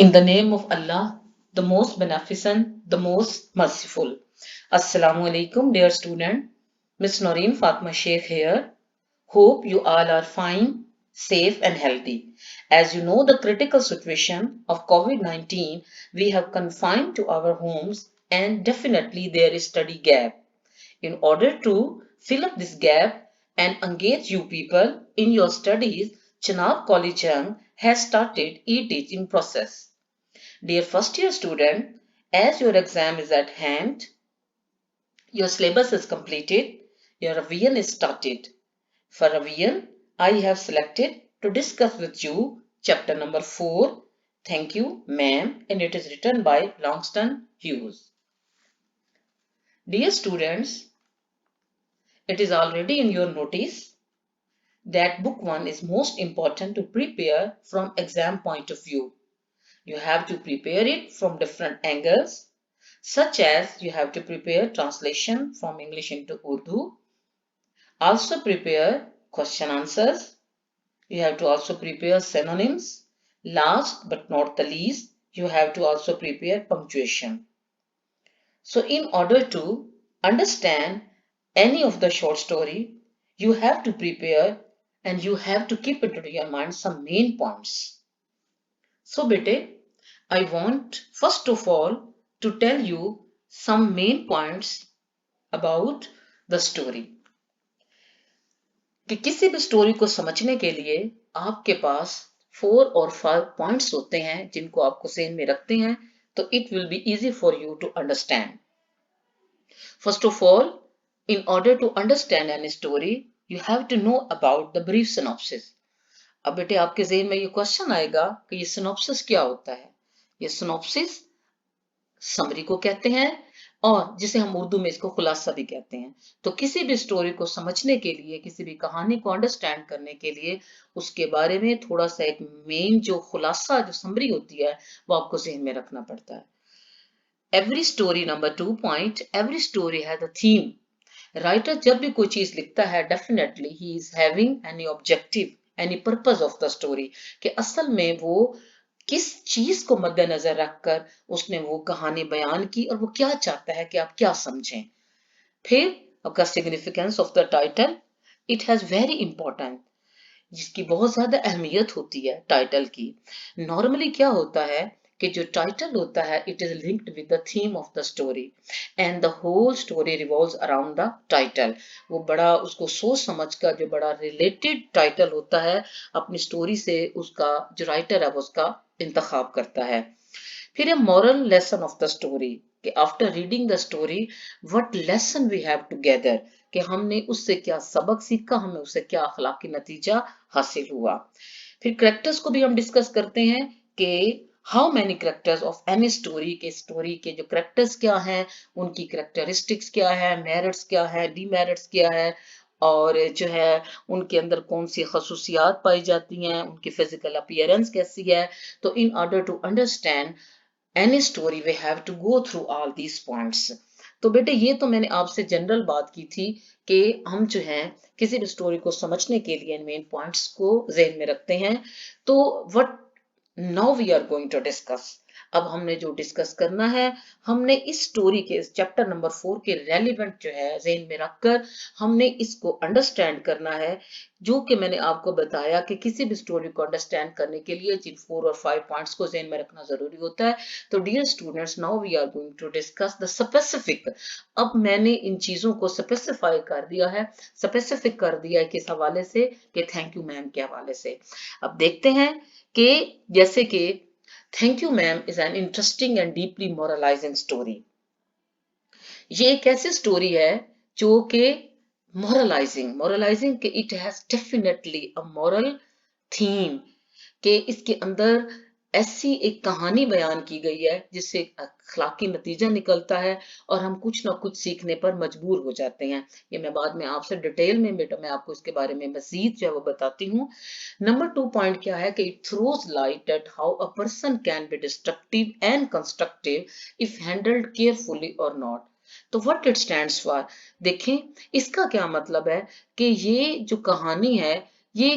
In the name of Allah, the most beneficent, the most merciful. Assalamu alaikum, dear student. Miss Noreen Fatma Sheikh here. Hope you all are fine, safe, and healthy. As you know, the critical situation of COVID 19, we have confined to our homes, and definitely there is study gap. In order to fill up this gap and engage you people in your studies, Chenab College Jung has started e-teaching process. Dear first year student, as your exam is at hand, your syllabus is completed, your revision is started. For revision, I have selected to discuss with you chapter number 4, Thank You, Ma'am, and it is written by Longston Hughes. Dear students, it is already in your notice that book 1 is most important to prepare from exam point of view. You have to prepare it from different angles, such as you have to prepare translation from English into Urdu, also prepare question answers, you have to also prepare synonyms, last but not the least, you have to also prepare punctuation. So in order to understand any of the short story, you have to prepare and you have to keep into your mind some main points. So bete, I want first of all to tell you some main points about the story कि किसी भी story को समझने के लिए आपके पास 4 और 5 points होते हैं जिनको आपको सेन में रखते हैं तो it will be easy for you to understand. First of all, in order to understand any story you have to know about the brief synopsis. अब बेटे आपके ज़हन में ये क्वेश्चन आएगा कि ये सिनॉप्सिस क्या होता है. ये सिनॉप्सिस समरी को कहते हैं और जिसे हम उर्दू में इसको खुलासा भी कहते हैं. तो किसी भी स्टोरी को समझने के लिए, किसी भी कहानी को अंडरस्टैंड करने के लिए उसके बारे में थोड़ा सा एक मेन जो खुलासा जो समरी होती है वो आपको ज़हन में रखना पड़ता है. Every story number 2 point, every story has a theme. Writer जब भी कोई चीज लिखता है definitely he is having any objective, any purpose of the story कि असल में वो किस चीज को मद्देनजर रखकर उसने वो कहानी बयान की और वो क्या चाहता है कि आप क्या समझें. फिर आपका significance of the title, it has very important, जिसकी बहुत ज्यादा अहमियत होती है टाइटल की. नॉर्मली क्या होता है कि जो टाइटल होता है it is linked with the theme of the story and the whole story revolves around the title. वो बड़ा उसको सोच समझकर जो बड़ा रिलेटेड टाइटल होता है अपनी स्टोरी से उसका जो राइटर है वो उसका इंतखाब करता है. फिर moral lesson of the story कि after reading the story what lesson we have to gather कि हमने उससे क्या सबक सीखा, हमें उससे क्या अखलाकी नतीजा हासिल हुआ. फिर करेक्टर्स को भी हम डिस्कस करते हैं कि how many characters of any story के जो करेक्टर्स क्या हैं, उनकी करेक्टरिस्टिक्स क्या है, मेरिट्स क्या है, डीमेरिट्स क्या है और जो है उनके अंदर कौन सी खसूसियात पाई जाती हैं, उनकी फिजिकल अपीयरेंस कैसी है. तो in order to understand any story we have to go through all these points. तो बेटे ये तो मैंने आपसे जनरल बात की थी कि हम जो है किसी भी स्टोरी को समझने के लिए मेन पॉइंट्स को ज़हन में रखते हैं. तो what now we are going to discuss, अब हमने जो डिस्कस करना है हमने इस स्टोरी के इस चैप्टर नंबर 4 के रेलिवेंट जो है ज़हन में रखकर हमने इसको अंडरस्टैंड करना है. जो कि मैंने आपको बताया कि किसी भी स्टोरी को अंडरस्टैंड करने के लिए जिन 4 और 5 पॉइंट्स को ज़हन में रखना जरूरी होता है. तो dear students, now we are going to discuss the specific. अब मैंने इन चीजों को स्पेसिफाई कर दिया है, स्पेसिफिक कर दिया है किस हवाले से कि थैंक यू मैम के हवाले से. अब देखते हैं कि जैसे कि thank you ma'am is an interesting and deeply moralising story. ये एक ऐसी स्टोरी है जो कि मोरलाइजिंग कि it has definitely a moral theme कि इसके अंदर ऐसी एक कहानी बयान की गई है जिससे अखलाकी नतीजा निकलता है और हम कुछ ना कुछ सीखने पर मजबूर हो जाते हैं. ये मैं बाद में आपसे डिटेल में बेटा मैं आपको इसके बारे में मजीद जो है वो बताती हूँ. नंबर 2 पॉइंट क्या है कि it throws light at how a person can be destructive and constructive if handled carefully और नॉट. तो व्हाट इट स्टैंड्स फॉर, देखें इसका क्या मतलब है कि ये जो कहानी है ये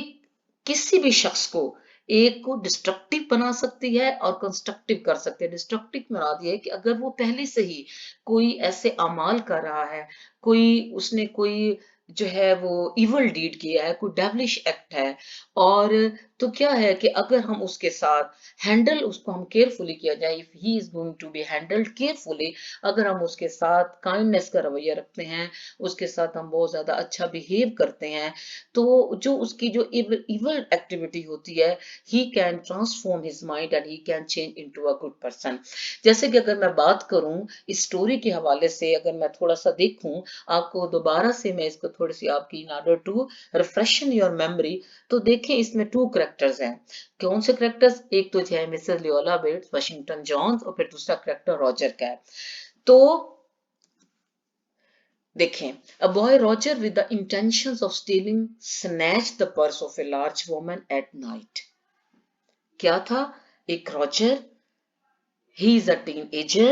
किसी भी शख्स को एक को डिस्ट्रक्टिव बना सकती है और कंस्ट्रक्टिव कर सकती है। डिस्ट्रक्टिव मुराद ये है कि अगर वो पहले से ही कोई ऐसे अमाल कर रहा है, कोई उसने कोई जो है वो इवल डीड किया है, कोई डेविलिश एक्ट है, और तो क्या है कि अगर हम उसके साथ हैंडल उसको हम केयरफुली किया जाए, if he is going to be handled carefully, अगर हम उसके साथ काइंडनेस का रवैया रखते हैं, उसके साथ हम बहुत ज्यादा अच्छा बिहेव करते हैं, तो जो उसकी जो इवल एक्टिविटी होती है, he can transform his mind and he can change into a good person. जैसे कि अगर मैं बात करूं इस स्टोरी के हवाले से, अगर मैं थोड़ा सा देखूं आपको दोबारा से, मैं इसको थोड़ी सी आपकी in order to refreshen your memory, तो देखें इसमें टू करेक्टर्स हैं। कौन से करेक्टर्स? एक तो जो है Mrs Luella Bates Washington Johns, और फिर दूसरा करेक्टर रॉजर का है। तो देखें, a boy Roger with the intentions of stealing snatched the purse of a large woman at night. क्या था? एक Roger, he is a teenager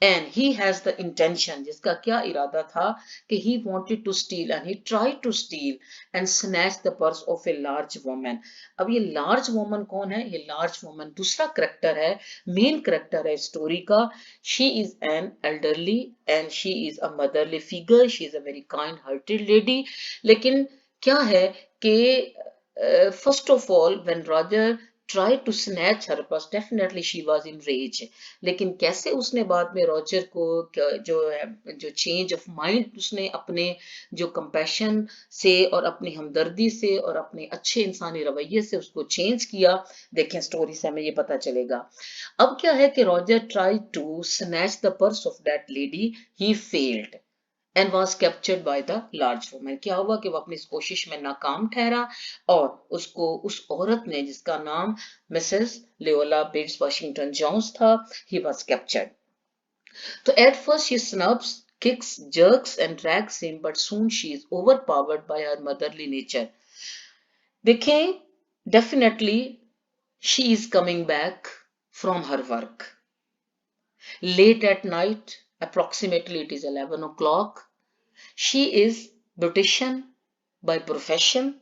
and he has the intention, जिसका क्या इरादा था कि he wanted to steal and he tried to steal and snatch the purse of a large woman. अब ये large woman कौन है? ये large woman दूसरा करेक्टर है, मेन करेक्टर है स्टोरी का। she is an elderly and she is a motherly figure, she is a very kind hearted lady। लेकिन क्या है कि first of all when Roger tried to snatch her purse, definitely she was in rage। लेकिन कैसे उसने बाद में Roger को जो है जो चेंज ऑफ माइंड उसने अपने जो कंपैशन से और अपनी हमदर्दी से और अपने अच्छे इंसानी रवैये से उसको चेंज किया, देखें स्टोरी से हमें ये पता चलेगा। अब क्या है कि Roger try to snatch the purse of that lady, he failed and was captured by the large woman. क्या हुआ कि वो अपनी इस कोशिश में नाकाम ठहरा और उसको उस औरत ने जिसका नाम Mrs Luella Bates Washington Johns था, ही वॉज कैप्चर्ड। तो at first she snubs, kicks, jerks and drags him, but soon she is overpowered by her motherly nature। देखें, definitely she is coming back from her work late at night, approximately it is 11 o'clock। She is beautician by profession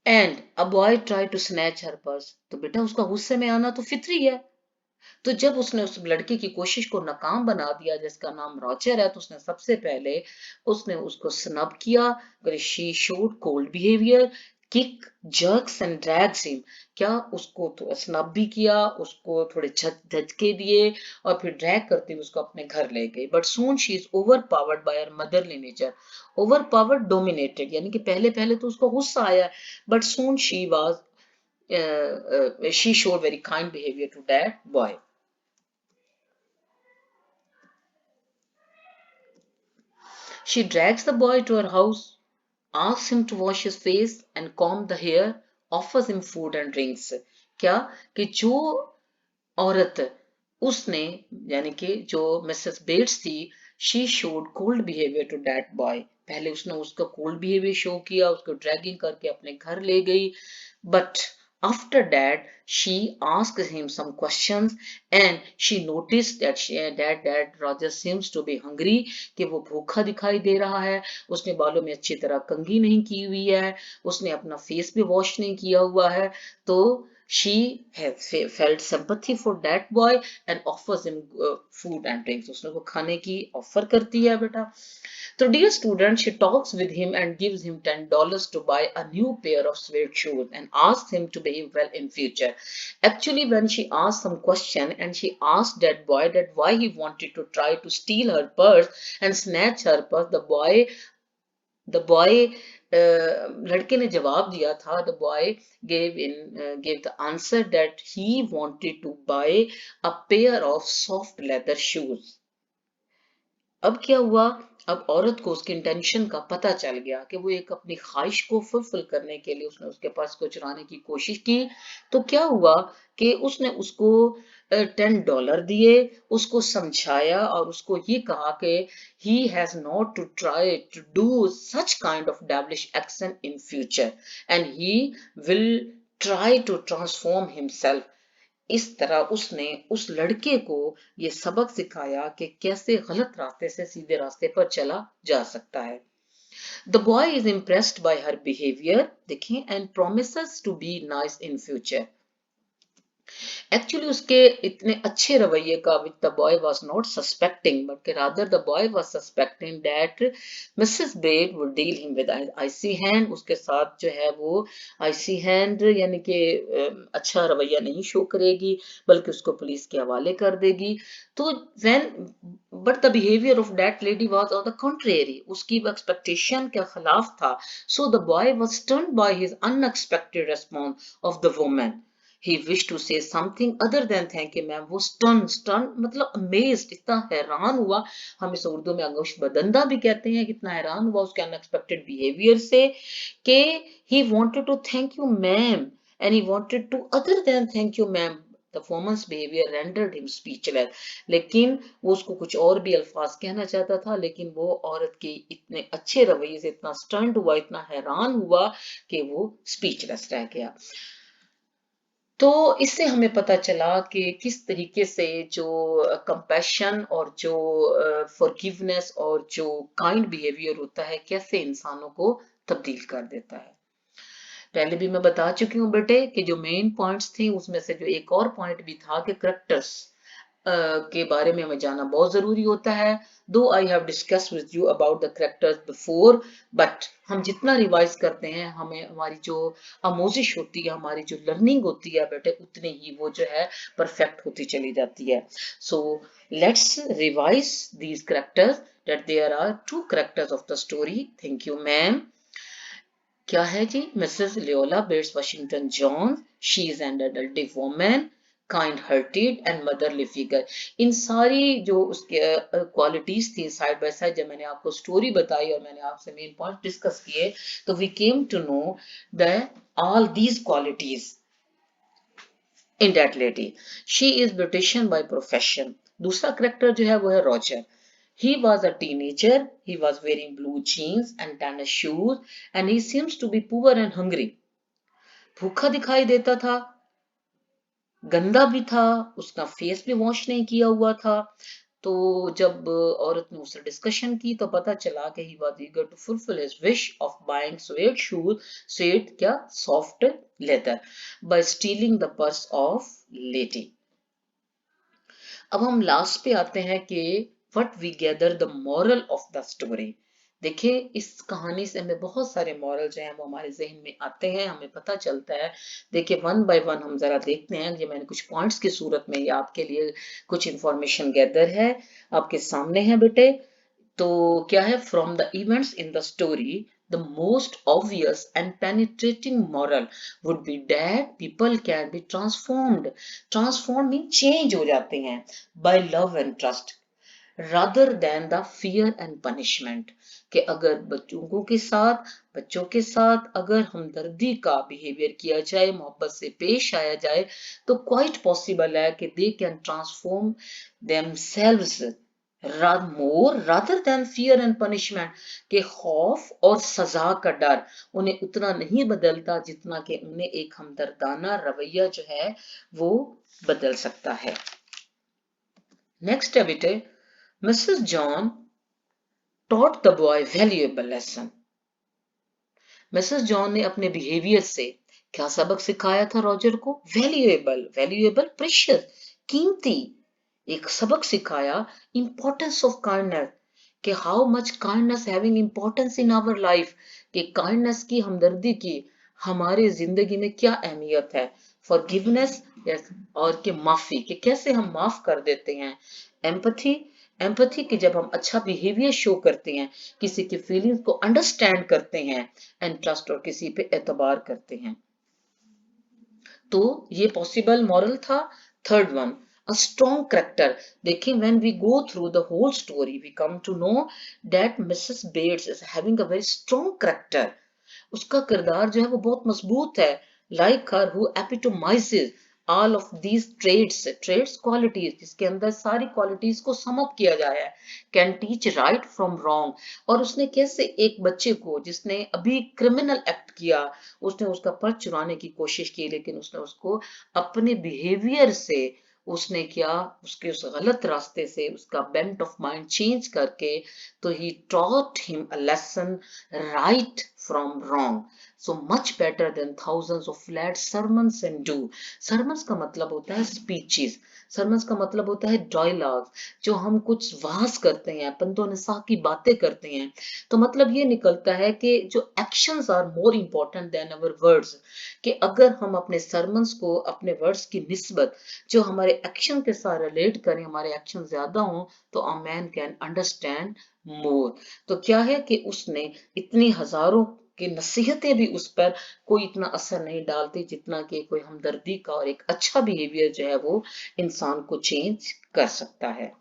and a boy tried to snatch her purse। तो बेटा उसका गुस्से में आना तो फितरी है। तो जब उसने उस लड़के की कोशिश को नाकाम बना दिया जिसका नाम रॉजर है, तो उसने सबसे पहले उसने उसको स्नब किया। She showed cold behaviour, kick, jerks and drags him. क्या उसको तो स्नब भी किया, उसको थोड़े झटके दिए और फिर ड्रैग करते हुए उसको अपने घर ले गई। But soon she is over powered by her motherly nature. Over powered, dominated, यानी कि पहले पहले तो उसको गुस्सा आया, but soon she was she showed very kind behavior to that boy। She drags the boy to her house, asks him to wash his face and comb the hair, offers him food and drinks। क्या कि जो औरत उसने, यानी कि जो Mrs Bates थी, she showed cold behaviour to that boy. पहले उसने उसका कोल्ड बिहेवियर शो किया, उसको ड्रैगिंग करके अपने घर ले गई, but after that she asked him some questions and she noticed that Roger seems to be hungry, कि वो भूखा दिखाई दे रहा है, उसने बालों में अच्छी तरह कंघी नहीं की हुई है, उसने अपना फेस भी वॉश नहीं किया हुआ है। तो she has felt sympathy for that boy and offers him food and drinks। उसने वो खाने की ऑफर करती है बेटा। So dear student, she talks with him and gives him $10 to buy a new pair of suede shoes and asks him to behave well in future। Actually, when she asked some question and she asked that boy that why he wanted to try to steal her purse and snatch her purse, the boy लड़के ने जवाब दिया था, the boy gave the answer that he wanted to buy a pair of soft leather shoes। अब क्या हुआ? अब औरत को उसके इंटेंशन का पता चल गया कि वो एक अपनी ख्वाहिश को फुलफिल करने के लिए उसने उसके पास को चुराने की कोशिश की। तो क्या हुआ कि उसने उसको $10 दिए, उसको समझाया और उसको ये कहा कि he has not to try to do such kind of devilish action in future and he will try to transform himself। इस तरह उसने उस लड़के को ये सबक सिखाया कि कैसे गलत रास्ते से सीधे रास्ते पर चला जा सकता है। The boy is impressed by her behavior, देखिए, and promises to be nice in future. Actually उसके इतने अच्छे रवैये का which the boy was not suspecting, but rather the boy was suspecting that Mrs bed would deal him with IC hand, उसके साथ जो है वो आईसी हैंड यानी कि अच्छा रवैया नहीं शो करेगी, बल्कि उसको पुलिस के हवाले कर देगी। तो when but the behaviour of that lady was on the contrary, उसकी एक्सपेक्टेशन के खिलाफ था। So the boy was stunned by his unexpected response of the woman. He wished to say something other than thank you ma'am। वो stun मतलब amazed, इतना हैरान हुआ। हम इसे उर्दू में अंगुश बदंदा भी कहते हैं, कितना हैरान हुआ उसके अनएक्सपेक्टेड बिहेवियर से कि he wanted to thank you ma'am and he wanted to other than thank you ma'am। The woman's behavior rendered him speechless। लेकिन वो उसको कुछ और भी अल्फाज कहना चाहता था, लेकिन वो औरत के इतने अच्छे रवैये से इतना स्टन्ड हुआ, इतना हैरान हुआ कि वो स्पीचलेस रह गया। तो इससे हमें पता चला कि किस तरीके से जो कंपैशन और जो फॉरगिवनेस और जो काइंड बिहेवियर होता है, कैसे इंसानों को तब्दील कर देता है। पहले भी मैं बता चुकी हूँ बेटे कि जो मेन पॉइंट्स थे उसमें से जो एक और पॉइंट भी था कि करेक्टर्स के बारे में हमें जानना बहुत जरूरी होता है। दो आई have discuss with you about the characters before, but हम जितना रिवाइज करते हैं हमें हमारी जो आमोजिश होती है, हमारी जो लर्निंग होती है बेटे, उतनी ही वो जो है परफेक्ट होती चली जाती है। So let's revise these characters that there are two characters of the story. Thank you ma'am. क्या है जी? Mrs Luella Bates Washington Jones, she is an adult woman, kind hearted and motherly figure. इन सारी जो उसके qualities थी side by side, जब मैंने आपको स्टोरी बताई और मैंने आपसे मेन पॉइंट डिस्कस किए, तो we came to know that all these qualities in that lady। She is beautician by profession। दूसरा करेक्टर जो है वो है Roger. He was a teenager, he was wearing blue jeans and tennis shoes and he seems to be poor and hungry। भूखा दिखाई देता था, गंदा भी था, उसका फेस भी वॉश नहीं किया हुआ था। तो जब औरत ने उससे डिस्कशन की तो पता चला कि he was eager to fulfill his wish of buying suede shoes, suede क्या, soft leather, by stealing the purse of lady। अब हम लास्ट पे आते हैं कि what we gather the moral of the story. देखिए, इस कहानी से हमें बहुत सारे मॉरल जो हैं वो हमारे जहन में आते हैं, हमें पता चलता है। देखिए, वन बाय वन हम जरा देखते हैं। ये मैंने कुछ पॉइंट्स की सूरत में ये आपके लिए कुछ इंफॉर्मेशन गैदर है, आपके सामने है बेटे। तो क्या है? From the events in the story the most obvious and penetrating moral would be that people can be transformed। transformed mean change हो जाते हैं by love and trust rather than the fear and punishment। कि अगर बच्चों के साथ अगर हमदर्दी का बिहेवियर किया जाए, मोहब्बत से पेश आया जाए, तो क्वाइट पॉसिबल है कि they can transform themselves more rather than fear and punishment। के खौफ और सजा का डर उन्हें उतना नहीं बदलता जितना कि उन्हें एक हमदर्दाना रवैया जो है वो बदल सकता है। नेक्स्ट है बेटे, Mrs John taught the boy valuable lesson। Mrs John ने अपने बिहेवियर से क्या सबक सिखाया था रॉजर को? वैल्यूएबल प्रेशियस, कीमती एक सबक सिखाया। इंपॉर्टेंस ऑफ काइंडनेस, कि how much kindness having importance in our life, कि काइंडनेस की, हमदर्दी की हमारे जिंदगी में क्या अहमियत है। फॉरगिवनेस और कि माफी, कि कैसे हम माफ कर देते हैं। एम्पैथी, एम्पैथी कि जब हम अच्छा बिहेवियर शो करते हैं, किसी की फीलिंग्स को अंडरस्टैंड करते हैं। एंड ट्रस्ट, और किसी पे एतबार करते हैं। तो ये पॉसिबल मॉरल था। Third one, a strong character। देखिए, when we go through the whole story we come to know that Mrs. Bates is having a very strong character। उसका किरदार जो है वो बहुत मजबूत है। like her who epitomizes all of these traits qualities, जिसके अंदर सारी क्वालिटीज को सम अप किया गया है। Can teach right from wrong, और उसने कैसे एक बच्चे को जिसने अभी क्रिमिनल एक्ट किया, उसने उसका पर्स चुराने की कोशिश की, लेकिन उसने उसको अपने बिहेवियर से उसने क्या, उसके उस गलत रास्ते से उसका बेंट ऑफ माइंड चेंज करके, तो he taught him a lesson right from wrong, so much better than thousands of flat sermons and do. Sermons का मतलब होता है स्पीचेस, सरमन्स का मतलब होता है डायलॉग, जो हम कुछ वाज करते हैं, पंतो निसा की बातें करते हैं। तो मतलब ये निकलता है कि जो actions are more important than our words, कि अगर हम अपने सरमन्स को अपने वर्ड्स की निस्बत जो हमारे एक्शन के साथ रिलेट करें, हमारे एक्शन ज्यादा हों, तो a man can understand more. तो क्या है कि उसने इतनी हजारों की नसीहतें भी उस पर कोई इतना असर नहीं डालती जितना कि कोई हमदर्दी का और एक अच्छा बिहेवियर जो है वो इंसान को चेंज कर सकता है।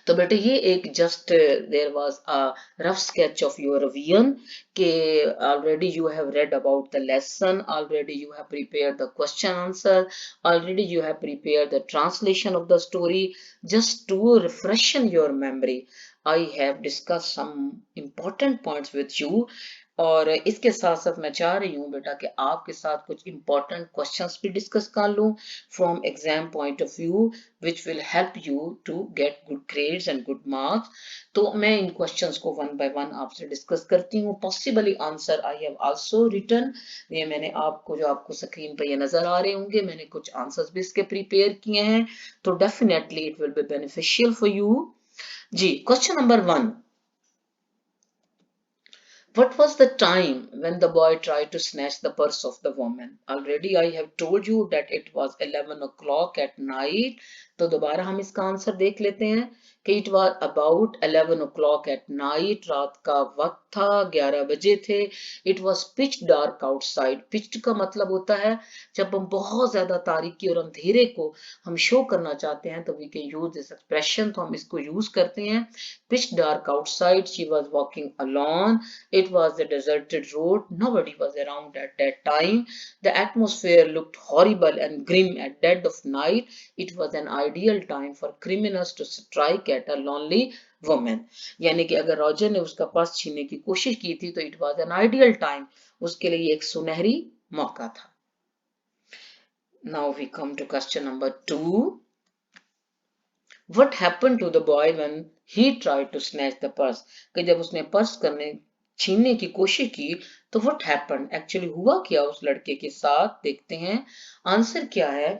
तो बेटे ये एक just there was a rough sketch of your revision, के already you have read about the lesson, already you have prepared the question answer, already you have prepared the translation of the story. Just to refreshen your memory, I have discuss some important points with you, और इसके साथ साथ मैं चाह रही हूँ बेटा कि आपके साथ कुछ important questions भी डिस्कस कर लूँ from exam point of view, which will help you to get good grades and good marks। तो मैं इन क्वेश्चंस को वन बाय वन आपसे डिस्कस करती हूँ। Possibly answer I have also written, ये मैंने आपको, जो आपको स्क्रीन पर ये नजर आ रहे होंगे, मैंने कुछ आंसर्स भी इसके प्रिपेयर किए हैं, तो definitely it will be beneficial for you. जी, question number 1, what was the time when the boy tried to snatch the purse of the woman? Already I have told you that it was 11 o'clock at night. तो दोबारा हम इसका answer देख लेते हैं कि it was about 11 o'clock at night, रात का वक्त था, 11 बजे थे। It was pitch dark outside. Pitched का मतलब होता है जब हम बहुत ज्यादा तारीकी और अंधेरे को हम शो करना चाहते हैं, तो we can use this expression, तो हम इसको यूज करते हैं। Pitch dark outside, she was walking alone. It was a deserted road. Nobody was around at that time. The atmosphere looked horrible and grim at dead of night. It was an ideal time for criminals to strike at a lonely woman. यानी कि अगर Roger ने उसका purse छीनने की कोशिश की थी, तो it was an ideal time, उसके लिए एक सुनहरी मौका था। Now we come to question number 2. What happened to the boy when he tried to snatch the purse? कि जब उसने पर्स छीनने की कोशिश की, तो what happened? एक्चुअली हुआ क्या उस लड़के के साथ, देखते हैं। आंसर क्या है?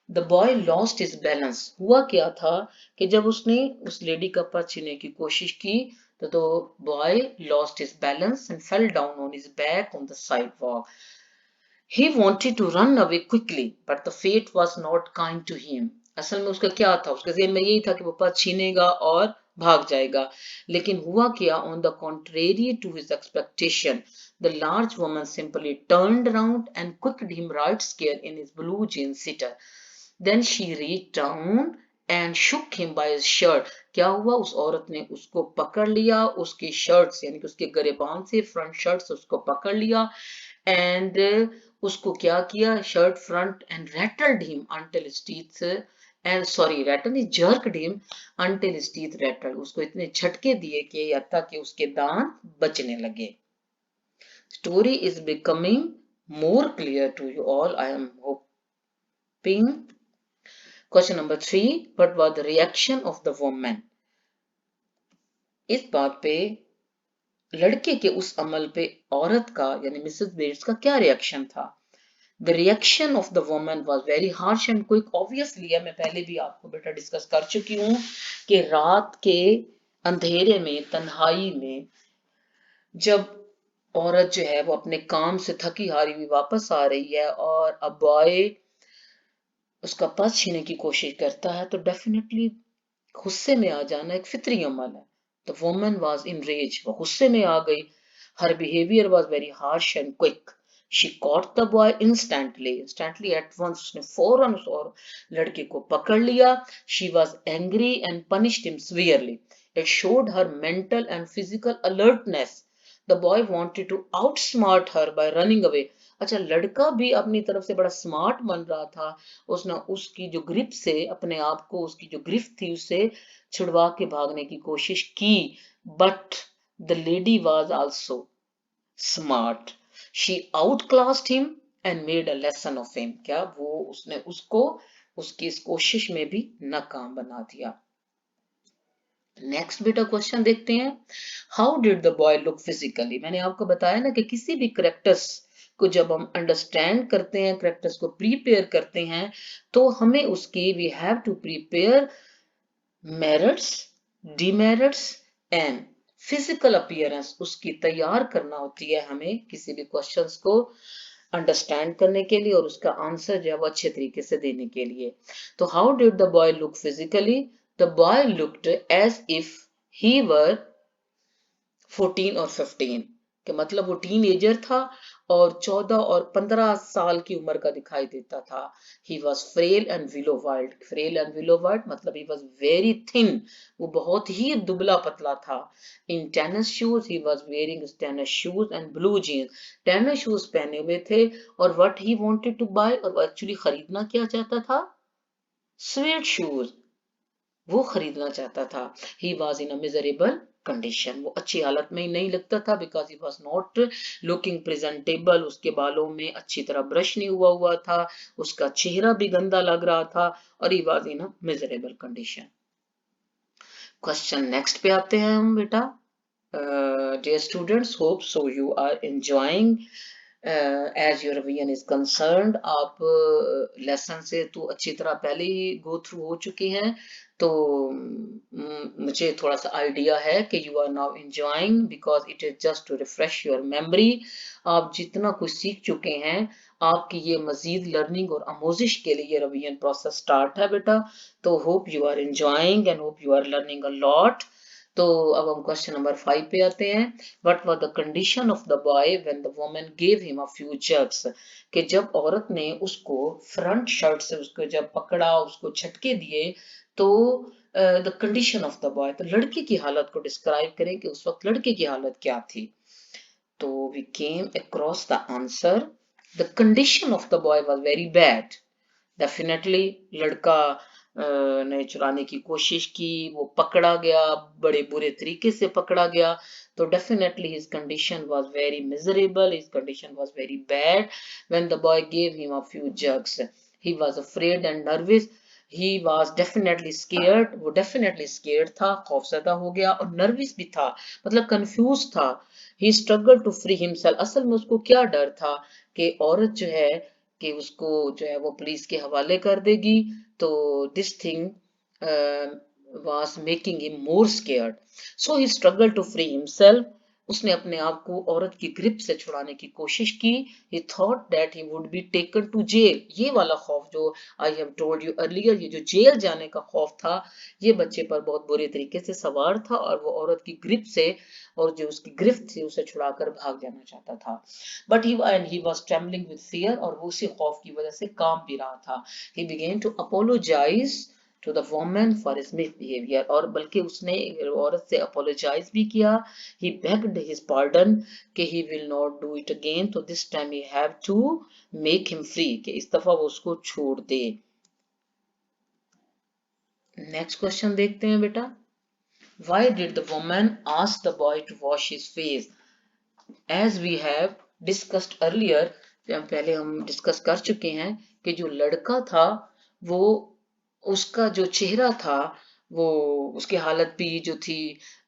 The boy lost his balance. हुआ क्या था कि जब उसने उस लेडी का पर्स छीनने की कोशिश की, तो boy lost his balance and fell down on his back on the sidewalk. He wanted to run away quickly, but the fate was not kind to him. असल में उसका क्या था, उसके ज़हन में यही था कि वो पर्स छीनेगा और भाग जाएगा, लेकिन हुआ क्या? On the contrary to his expectation, the large woman simply turned around and kicked him right square in his blue jean sitter. Then she reached down and shook him by his shirt. क्या हुआ? उस औरत ने उसको पकड़ लिया उसकी shirt से, यानी कि उसके गरेबान से, फ्रंट शर्ट से उसको पकड़ लिया, एंड उसको क्या किया? Shirt front, and rattled him until his teeth, and sorry, rattle is jerked him until his teeth rattled. उसको इतने झटके दिए कि यहाँ तक कि उसके दांत बचने लगे। Story is becoming more clear to you all, I am hoping. Question number 3, what was the reaction of the woman? इस बात पे, लड़के के उस अमल पे औरत का, यानी मिसेस बेट्स का क्या रिएक्शन था? The reaction of the woman was very harsh and quick. Obviously, मैं पहले भी आपको बेटा डिस्कस कर चुकी हूँ कि रात के अंधेरे में, तन्हाई में, जब औरत जो है वो अपने काम से थकी हारी हुई वापस आ रही है और अ बॉय उसका पर्स छीनने की कोशिश करता है, तो डेफिनेटली गुस्से में आ जाना एक फितरी अमल है। The woman was in rage, वो गुस्से में आ गई। Her behaviour was very harsh and quick. She caught the boy instantly at once, उसने फौरन उस और लड़के को पकड़ लिया। She was angry and punished him severely. It showed her mental and physical alertness. The boy wanted to outsmart her by running away. अच्छा, लड़का भी अपनी तरफ से बड़ा स्मार्ट बन रहा था, उसने उसकी जो ग्रिप से अपने आप को, उसकी जो ग्रिफ्ट थी उससे छुड़वा के भागने की कोशिश की, but the lady was also smart. She outclassed him and made a lesson of him. क्या वो, उसने उसको उसकी इस कोशिश में भी नाकाम बना दिया। नेक्स्ट बेटा क्वेश्चन देखते हैं, how did the boy look physically. मैंने आपको बताया ना कि किसी भी करेक्टर्स को जब हम अंडरस्टैंड करते हैं, करेक्टर्स को प्रीपेयर करते हैं, तो हमें उसकी we have to prepare merits, demerits and physical appearance, उसकी तैयार करना होती है हमें किसी भी क्वेश्चंस को अंडरस्टैंड करने के लिए और उसका आंसर जो है वो अच्छे तरीके से देने के लिए। तो how did the boy look physically, the boy looked as if he were 14 और 15, के मतलब वो टीनेजर था और 14 और 15 साल की उम्र का दिखाई देता था। He was frail and willow wild, frail and willow wild मतलब ही वॉज वेरी थिन, वो बहुत ही दुबला पतला था। In tennis shoes, he was wearing tennis shoes and blue jeans, tennis shoes पहने हुए थे। और what he wanted to buy, और वो एक्चुअली खरीदना क्या चाहता था, स्वेट शूज, वो खरीदना चाहता था। He was in a miserable condition, वो अच्छी हालत में ही नहीं लगता था, because he was not looking presentable, उसके बालों में अच्छी तरह ब्रश नहीं हुआ हुआ था, उसका चेहरा भी गंदा लग रहा था, और he was in a miserable condition. Question next पे आते हैं हम बेटा। Dear students, hope so you are enjoying as your revision is concerned. आप लेसन से तो अच्छी तरह पहले ही गो थ्रू हो चुके हैं, तो मुझे थोड़ा सा आइडिया है कि you are now enjoying because it is just to refresh your memory. आप जितना कुछ सीख चुके हैं, आपकी ये मजीद लर्निंग और आमोजिश के लिए ये रिवीजन प्रोसेस स्टार्ट है बेटा। तो hope you are enjoying and hope you are learning a lot. तो अब हम क्वेश्चन नंबर 5 पे आते हैं। What was the condition of the boy when the woman gave him a few jerks? कि जब औरत ने उसको फ्रंट शर्ट से उसको जब पकड़ा, उसको झटके दिए, तो the condition of the boy, तो लड़के की हालत को डिस्क्राइब करें कि उस वक्त लड़के की हालत क्या थी। तो we came across the answer, the condition of the boy was very bad. Definitely लड़का ने चुराने की कोशिश की, वो पकड़ा गया, बड़े बुरे तरीके से पकड़ा गया। तो definitely his condition was very miserable, his condition was very bad when the boy gave him a few jugs. He was afraid and nervous, he was definitely scared, वो डेफिनेटली स्केयर्ड था, खौफजदा हो गया, और नर्वस भी था, मतलब confuse था। ही struggle to free himself, असल में उसको क्या डर था कि औरत जो है कि उसको जो है वो पुलिस के हवाले कर देगी। तो this thing was making him more scared, so he struggle to free himself. उसने अपने आप को औरत की ग्रिप से छुड़ाने की कोशिश की। He thought that he would be taken to jail, ये वाला खौफ जो I have told you earlier, ये जो जेल जाने का खौफ था, ये बच्चे पर बहुत बुरे तरीके से सवार था, और वो औरत की ग्रिप से और जो उसकी गिरफ्त थी उसे छुड़ाकर भाग जाना चाहता था। But he was trembling with fear, और वो उसी खौफ की वजह से कांप भी रहा था। He began to apologise to the woman for his misbehaviour, और बल्कि उसने औरत से अपोलोजाइज भी किया। ही बेग्ड हिज पार्डन कि he will not do it again, तो this time he have to make him free, कि इस दफा वो उसको छोड़ दे। नेक्स्ट क्वेश्चन देखते हैं बेटा। Why did the woman ask the boy to wash his face? As we have discussed earlier, पहले हम डिस्कस कर चुके हैं कि जो लड़का था वो, उसका जो चेहरा था, वो उसकी हालत भी जो थी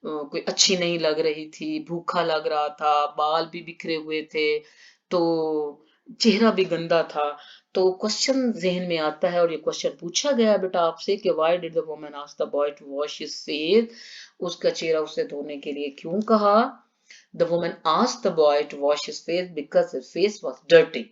कोई अच्छी नहीं लग रही थी, भूखा लग रहा था, बाल भी बिखरे हुए थे, तो चेहरा भी गंदा था। तो क्वेश्चन जहन में आता है, और ये क्वेश्चन पूछा गया बेटा आपसे कि why did the woman ask the boy to wash his face, उसका चेहरा उसे धोने के लिए क्यों कहा। The woman asked the boy to wash his face because his face was dirty,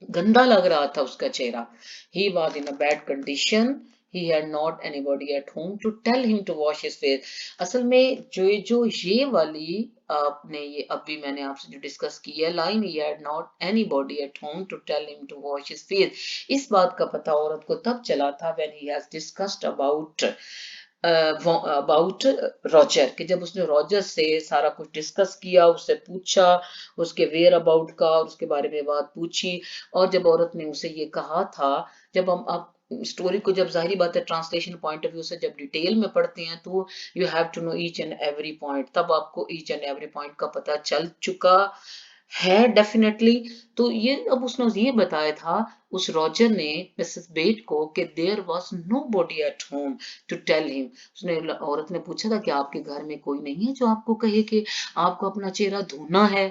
गंदा लग रहा था उसका चेहरा। He was in a bad condition, he had not anybody at home to tell him to wash his face. असल में जो ये वाली आपने ये अभी मैंने आपसे जो डिस्कस की है line, he had not anybody at home to tell him to wash his face, इस बात का पता औरत को तब चला था when he has discussed about Roger, कि जब उसने रॉजर से सारा कुछ डिस्कस किया, उससे पूछा उसके वेयर अबाउट का, और उसके बारे में बात पूछी, और जब औरत ने उसे ये कहा था, जब हम आप स्टोरी को जब जाहिर बात है ट्रांसलेशन पॉइंट ऑफ व्यू से जब डिटेल में पढ़ते हैं, तो you have to know each and every point, तब आपको ईच एंड एवरी पॉइंट का पता चल चुका है डेफिनेटली। तो ये अब उसने ये बताया था उस रॉजर ने मिसेस बेट को कि there was nobody at home to tell him. उसने औरत ने पूछा था कि आपके घर में कोई नहीं है जो आपको कहे कि आपको अपना चेहरा धोना है।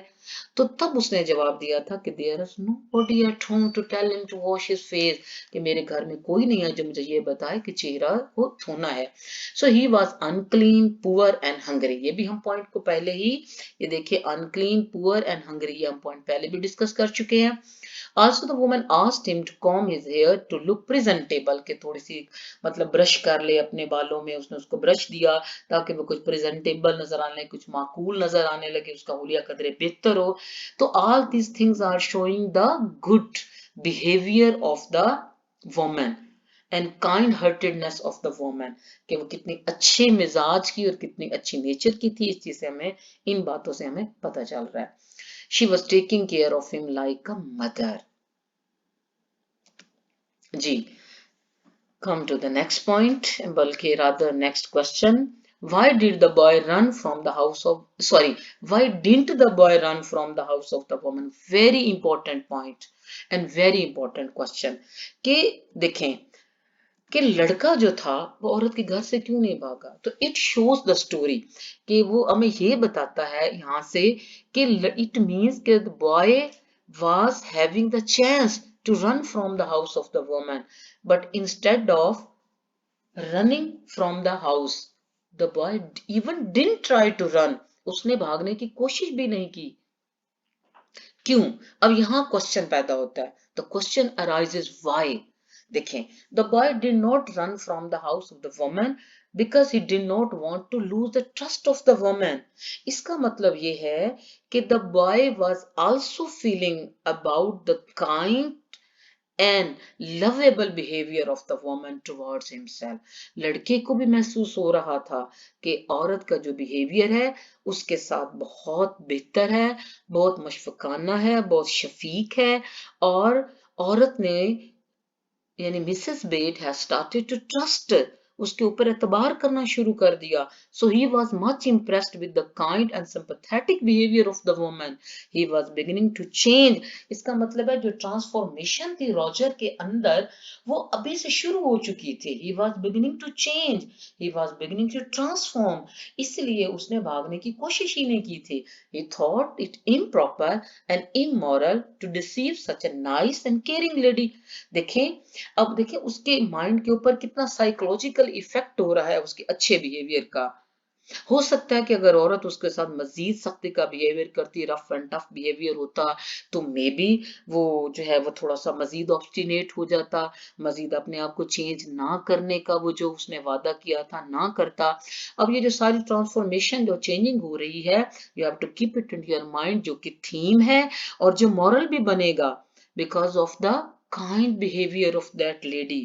तो तब उसने जवाब दिया था कि there is nobody at home to tell him to wash his face, कि मेरे घर में कोई नहीं है जो मुझे ये बताए कि चेहरा को धोना है। So he was unclean poor and hungry. ये भी हम पॉइंट को पहले ही, ये देखिए अनक्लीन पुअर एंड हंगरी, ये हम पॉइंट पहले भी डिस्कस कर चुके हैं। Also the woman asked him to comb his hair to look presentable, के थोड़ी सी मतलब ब्रश कर ले अपने बालों में, उसने उसको ब्रश दिया ताकि वो कुछ प्रेजेंटेबल नजर आने, कुछ माकूल नजर आने लगे, उसका हुलिया कदरे बेहतर हो। तो all these things are showing the good behavior of the woman and kind heartedness of the woman, कि वो कितनी अच्छे मिजाज की और कितनी अच्छी नेचर की थी। इस चीज से हमें, इन बातों से हमें पता चल रहा है। She was taking care of him like a mother. जी, come to the next point, बल्कि rather next question. Why did the boy run from the house of, sorry, why didn't the boy run from the house of the woman? Very important point and very important question, कि देखें कि लड़का जो था वो औरत के घर से क्यों नहीं भागा। तो इट शोज द स्टोरी, कि वो हमें ये बताता है यहाँ से कि इट मीन्स कि the boy was having the chance to run from the house of the woman, but instead of running from the house the boy even didn't try to run, उसने भागने की कोशिश भी नहीं की। क्यों? अब यहां क्वेश्चन पैदा होता है। The question arises why. देखें, the boy did not run from the house of the woman because he did not want to lose the trust of the woman. इसका मतलब ये है कि the boy was also feeling about the kind and lovable behaviour of the woman towards himself. लड़के को भी महसूस हो रहा था कि औरत का जो बिहेवियर है उसके साथ बहुत बेहतर है, बहुत मशफकाना है, बहुत शफीक है। और औरत ने, यानी Mrs Bate has started to trust, उसके ऊपर एतबार करना शुरू कर दिया। So he was much impressed with the kind and sympathetic behaviour of the woman. He was beginning to change. इसका मतलब है जो ट्रांसफॉर्मेशन थी रॉजर के अंदर वो अभी से शुरू हो चुकी थी। He was beginning to change, he was beginning to transform. इसलिए उसने भागने की कोशिश ही नहीं की थी। He thought it improper and immoral to deceive such a nice and caring lady. देखें, अब देखिए उसके माइंड के ऊपर कितना साइकोलॉजिकल इफेक्ट हो रहा है उसके अच्छे बिहेवियर का। हो सकता है कि अगर औरत उसके साथ मजीद सख्ती का बिहेवियर करती, रफ एंड टफ बिहेवियर होता, तो मे बी वो जो है वो थोड़ा सा मजीद ऑब्स्टिनेट हो जाता, मजीद अपने आप को चेंज ना करने का वो जो उसने वादा किया था ना करता। अब ये जो सारी ट्रांसफॉर्मेशन जो चेंजिंग हो रही है, you have to keep it in your mind, जो कि थीम है और जो मॉरल भी बनेगा because of the kind behaviour of that lady.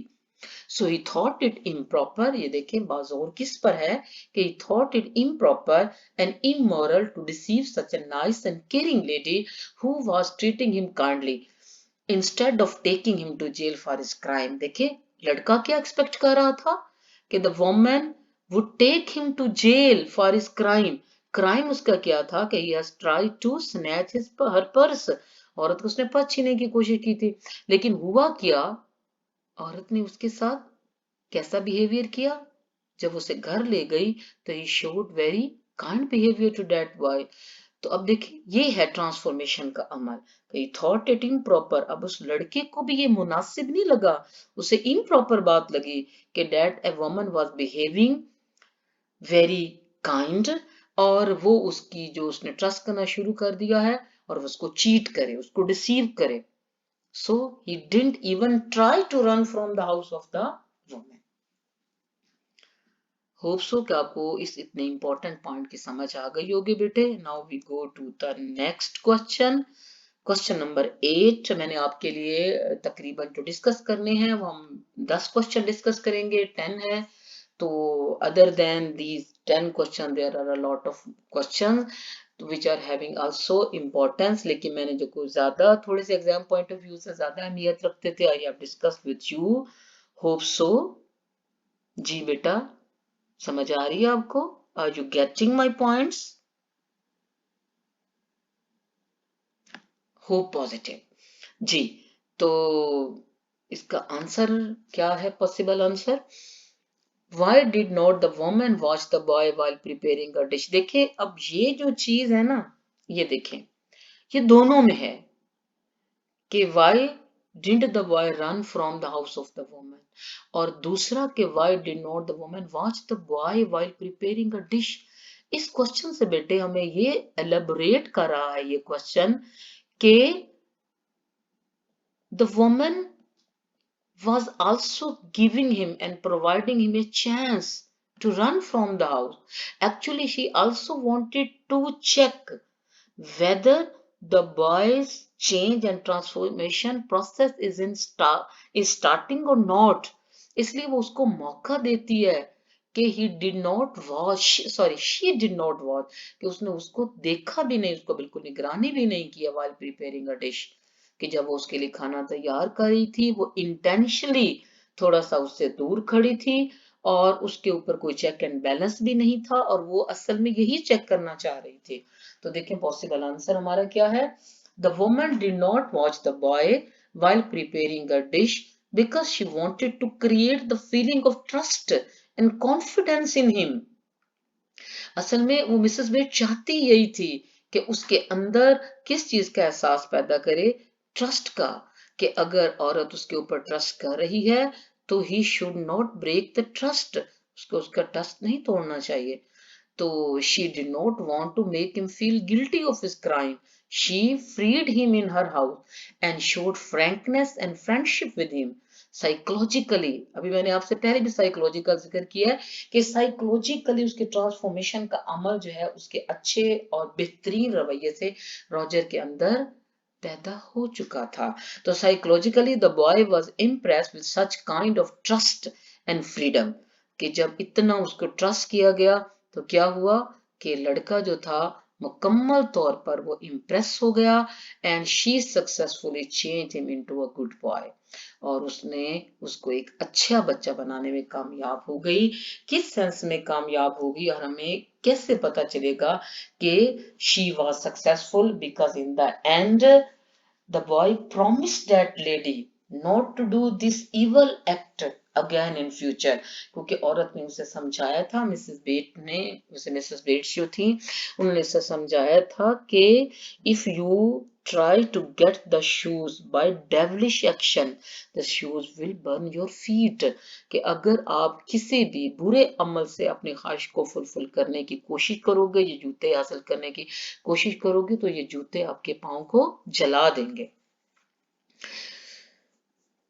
So he thought it improper, ये देखें बाजोर किस पर है, कि he thought it improper and immoral to deceive such a nice and caring lady who was treating him kindly instead of taking him to jail for his crime। देखिए लड़का क्या expect कर रहा था कि the woman would take him to jail for his crime। Crime उसका क्या था कि he has tried to snatch his her purse, औरत को उसने पर्स छीनने की कोशिश की थी। लेकिन हुआ क्या, औरत ने उसके साथ कैसा बिहेवियर किया, जब उसे घर ले गई तो he showed very kind behaviour to that boy. तो अब देखिए ये है ट्रांसफॉर्मेशन का अमल। ही थॉट इट इम्प्रॉपर, अब उस लड़के को भी ये मुनासिब नहीं लगा, उसे इम्प्रॉपर बात लगी कि that a woman was behaving very kind, और वो उसकी जो उसने ट्रस्ट करना शुरू कर दिया है और वो उसको चीट करे, उसको डिसीव करे। So he didn't even try to run from the house of the woman. Hope so कि आपको इस इतने इंपॉर्टेंट पॉइंट की समझ आ गई होगी बेटे। Now we go to the next question. Question number 8 मैंने आपके लिए तकरीबन जो डिस्कस करने हैं वो हम 10 क्वेश्चन डिस्कस करेंगे, 10 है। तो other than these 10 question there are a lot of question which are having also importance, लेकिन मैंने जो कुछ ज्यादा थोड़े से एग्जाम पॉइंट ऑफ व्यू से ज्यादा अहमियत रखते थे, I have discuss with you. Hope so. जी बेटा, समझ आ रही है आपको? Are you getting my points? Hope positive. जी, तो इसका आंसर क्या है? Possible answer, Why did not the woman watch the boy while preparing a dish? देखिए अब ये जो चीज है ना, ये देखें, ये दोनों में है कि why didn't the boy run from the house of the woman, और दूसरा कि why did not the woman watch the boy while preparing a dish. इस क्वेश्चन से बेटे हमें ये एलेबोरेट कर रहा है ये क्वेश्चन कि the woman was also giving him and providing him a chance to run from the house. Actually, she also wanted to check whether the boy's change and transformation process is starting or not. इसलिए वो उसको मौका देती है कि he did not watch, sorry, she did not watch, कि उसने उसको देखा भी नहीं, उसको बिल्कुल निगरानी भी नहीं किया while preparing a dish, कि जब वो उसके लिए खाना तैयार कर रही थी वो इंटेंशनली थोड़ा सा उससे दूर खड़ी थी और उसके ऊपर कोई चेक एंड बैलेंस भी नहीं था और वो असल में यही चेक करना चाह रही थी। तो देखें पॉसिबल आंसर हमारा क्या है? The woman did not watch the boy while preparing a dish because she wanted to create the feeling of trust and confidence in him. असल में वो मिसेस बेट चाहती यही थी कि उसके अंदर किस चीज का एहसास पैदा करे, ट्रस्ट का, कि अगर औरत उसके ऊपर ट्रस्ट कर रही है तो he should not break the trust, उसको उसका ट्रस्ट नहीं तोड़ना चाहिए। तो she did not want to make him feel guilty of his crime. She freed him in her house and showed frankness and friendship with him. Psychologically, अभी मैंने आपसे पहले भी साइकोलॉजिकल जिक्र किया है कि साइकोलॉजिकली उसके ट्रांसफॉर्मेशन का अमल जो है उसके अच्छे और बेहतरीन रवैये से रॉजर के अंदर पैदा हो चुका था। तो psychologically the boy was impressed with such kind of trust and freedom, कि जब इतना उसको ट्रस्ट किया गया तो क्या हुआ कि लड़का जो था मुकम्मल तौर पर वो इम्प्रेस हो गया and she successfully change him into a good boy, और उसने उसको एक अच्छा बच्चा बनाने में कामयाब हो गई। किस सेंस में कामयाब होगी और हमें कैसे पता चलेगा कि she was successful? Because in the end the boy promised that lady not to do this evil act again in future, क्योंकि औरत ने उसे समझाया था, मिसेस बेट ने उसे, मिसेस बेट्स जो थी उन्होंने उसे समझाया था कि if you try to get the shoes by devilish action the shoes will burn your feet, कि अगर आप किसी भी बुरे अमल से अपनी ख्वाहिश को फुलफिल करने की कोशिश करोगे, ये जूते हासिल करने की कोशिश करोगे तो ये जूते आपके पाँव को जला देंगे।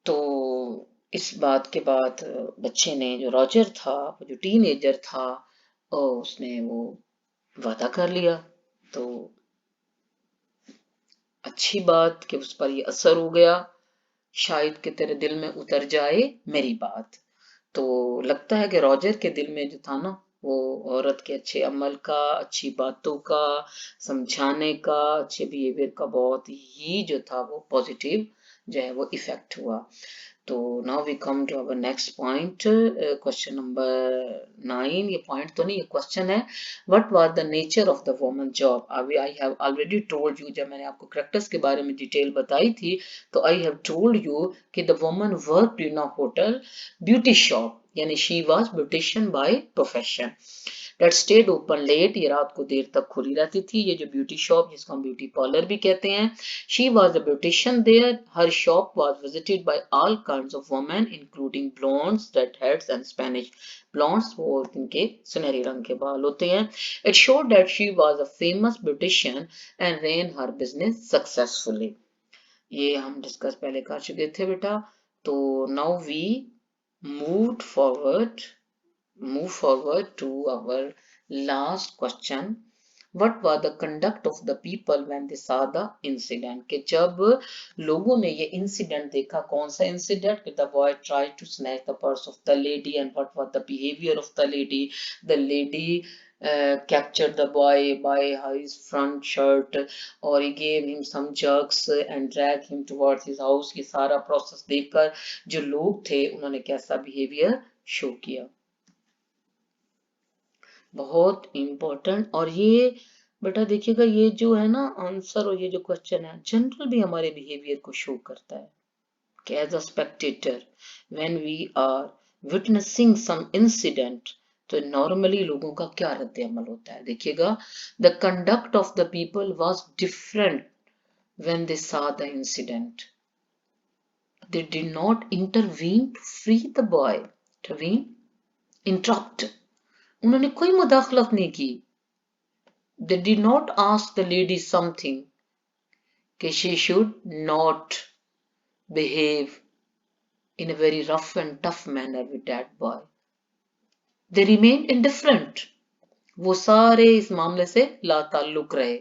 तो इस बात के बाद बच्चे ने, जो रॉजर था, जो टीनेजर था, उसने वो वादा कर लिया। तो अच्छी बात कि उस पर ये असर हो गया, शायद कि तेरे दिल में उतर जाए मेरी बात। तो लगता है कि रॉजर के दिल में जो था ना, वो औरत के अच्छे अमल का, अच्छी बातों का, समझाने का, अच्छे बिहेवियर का बहुत ही जो था वो पॉजिटिव जो है वो इफेक्ट हुआ। तो now we come to our next point, question number 9। ये पॉइंट तो नहीं, ये क्वेश्चन है, what was the nature of the woman job? अभी I have already told you, जब मैंने आपको करेक्टर्स के बारे में डिटेल बताई थी तो आई हैव टोल्ड यू कि the woman worked in a hotel beauty shop, यानी she was beautician by profession, that stayed open late, ये रात को देर तक खुली रहती थी, ये जो ब्यूटी शॉप जिसको हम ब्यूटी पार्लर भी कहते हैं। She was a beautician there, her shop was visited by all kind of women including blondes, redheads and Spanish blondes, वो इनके सुनहरे रंग के बाल होते हैं। It showed that she was a famous beautician and ran her business successfully. ये हम डिस्कस पहले कर चुके थे बेटा। तो now we move forward move forward to our last question. What was the conduct of the people when they saw the incident? कि जब लोगों ने ये इंसिडेंट देखा, कौन सा इंसिडेंट? कि the boy tried to snatch the purse of the lady, and what was the behavior of the lady? The lady captured the boy by his front shirt or he gave him some jerks and dragged him towards his house। ये सारा process देखकर जो लोग थे उन्होंने कैसा behaviour show किया, बहुत इम्पोर्टेंट। और ये बेटा देखिएगा, ये जो है ना आंसर और ये जो क्वेश्चन है जनरल भी हमारे बिहेवियर को शो करता है कि as a spectator when we are witnessing some incident, तो नॉर्मली लोगों का क्या रद्द अमल होता है। देखिएगा, the conduct of the people was different when they saw the incident, they did not intervene to free the boy, intervene, interrupt, उन्होंने कोई मुदाखलत नहीं की। They did not ask the lady something कि she should not behave in a very rough and tough manner with that boy. They remained indifferent. वो सारे इस मामले से लाताल्लुक रहे।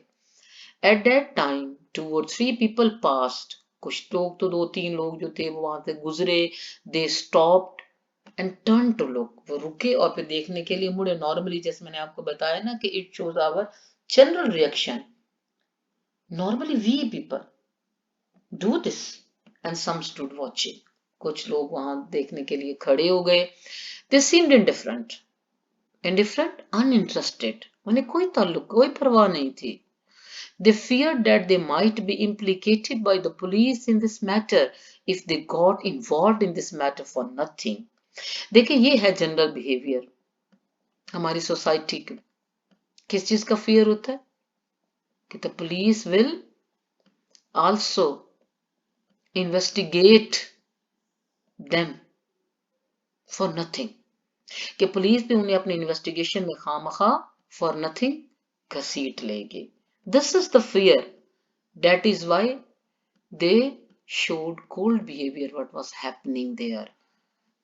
At that time, 2 or 3 people passed. कुछ लोग तो 2-3 लोग जो थे वो वहां से गुजरे। They stopped and turned to look. वो रुके और फिर देखने के लिए मुड़े। नॉर्मली जैसे मैंने आपको बताया ना कि it shows our general reaction. Normally we people do this and some stood watching. कुछ लोग वहां देखने के लिए खड़े हो गए। They seemed indifferent. Indifferent, uninterested. उन्हें कोई ताल्लुक, कोई परवाह नहीं थी। They feared that they might be implicated by the police in this matter if they got involved in this matter for nothing. देखिए, ये है जनरल बिहेवियर हमारी सोसाइटी के। किस चीज का फियर होता है कि the police will also investigate them for nothing, कि पुलिस भी उन्हें अपनी इन्वेस्टिगेशन में खामखा फॉर नथिंग घसीट लेगी। This is the fear, that is why they showed cold behavior what was happening there,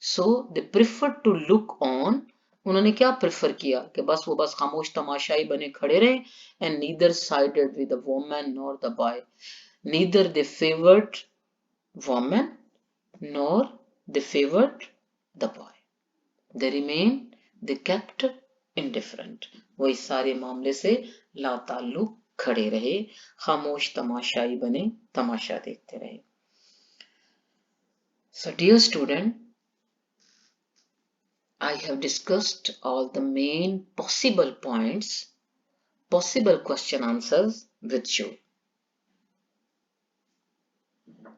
so they preferred to look on. उन्होंने क्या prefer किया कि वो बस खामोश तमाशाई बने खड़े रहे। and neither sided with the woman nor the boy, neither they favored woman nor they favored the boy, they remained, they kept indifferent. वो इस सारे मामले से लाताल्लुक खड़े रहे, खामोश तमाशाई बने तमाशा देखते रहे। So dear student, I have discussed all the main possible points, possible question answers with you.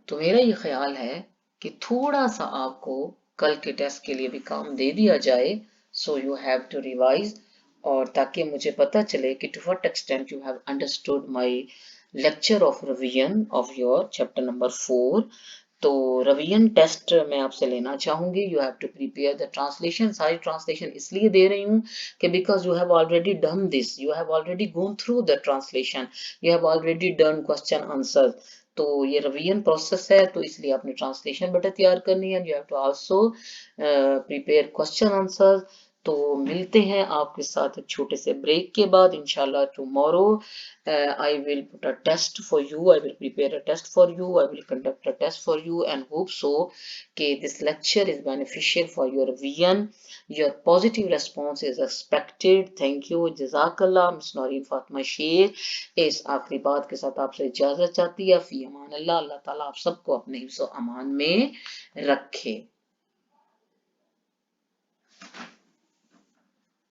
तो मेरा ये ख्याल है कि थोड़ा सा आपको कल के टेस्ट के लिए भी काम दे दिया जाए, so you have to revise, और ताकि मुझे पता चले कि to what extent you have understood my lecture of revision of your chapter number 4. तो रिवीजन टेस्ट मैं आपसे लेना चाहूंगी। You have to prepare the translation. सारी ट्रांसलेशन इसलिए दे रही हूँ कि because you have already done this, you have already gone through the translation, you have already done question answer. तो ये रिवीजन प्रोसेस है, तो इसलिए आपने ट्रांसलेशन बेटा तैयार करनी है। You have to also prepare question answer. तो मिलते हैं आपके साथ एक छोटे से ब्रेक के बाद इंशाल्लाह tomorrow. I will put a test for you, I will prepare a test for you, I will conduct a test for you, and hope so that this lecture is beneficial for your revision. Your positive response is expected. Thank you. Jazakallah. Miss Noreen Fatima Sheikh इस आखिरी बात के साथ आपसे इजाजत चाहती है। फी अमान अल्लाह। अल्लाह ताला आप सबको अपने हिफ्ज़ व अमान में रखे।